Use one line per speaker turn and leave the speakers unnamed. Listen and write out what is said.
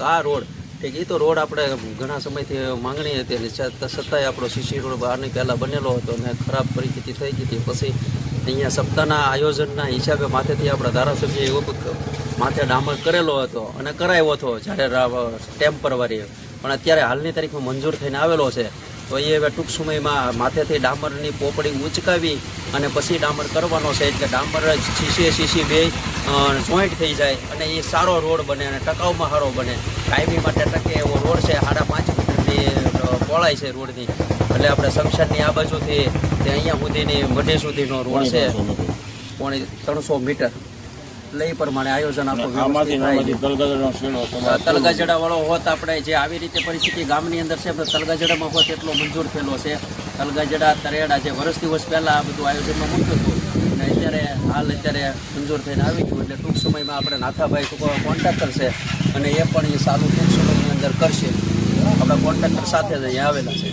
આ રોડ ઠીક એ તો રોડ આપણે ઘણા સમયથી માંગણી હતી છતાંય આપણો સીસી રોડ બહારની પહેલાં બનેલો હતો અને ખરાબ પરિસ્થિતિ થઈ ગઈ હતી. પછી અહીંયા સપ્તાહના આયોજનના હિસાબે માથેથી આપણા ધારાસભ્યએ માથે ડામર કરેલો હતો અને કરાવ્યો હતો જ્યારે ટેમ્પરરી, પણ અત્યારે હાલની તારીખમાં મંજૂર થઈને આવેલો છે. તો એ હવે ટૂંક સમયમાં માથેથી ડામરની પોપડી ઉંચકાવી અને પછી ડામર કરવાનો છે, એટલે ડામર સીસી બે જોઈન્ટ થઈ જાય અને એ સારો રોડ બને અને ટકાઉમાં સારો બને. કાયમી માટે ટકે એવો રોડ છે. 5.5 મીટરની પહોળાઈ છે રોડની, એટલે આપણે શમશાનની આ બાજુથી તે અહીંયા સુધીની મઢી સુધીનો રોડ છે 300 મીટર. એટલે એ પ્રમાણે આયોજન તલગાજડા વાળો હોત આપણે જે આવી રીતે પરિસ્થિતિ ગામની અંદર છે, તલગાજડામાં હોત એટલો મંજૂર થયેલો છે. તલગાજડા તરેડા જે વર્ષ દિવસ પહેલાં આ બધું આયોજનમાં મૂક્યું હતું અને અત્યારે મંજૂર થઈને આવી ગયું. એટલે ટૂંક સમયમાં આપણે નાથાભાઈ કોન્ટ્રાક્ટર છે અને એ પણ એ સારું ટૂંક સમયની અંદર કરશે. આપણા કોન્ટ્રાક્ટર સાથે જ અહીંયા આવેલા છે.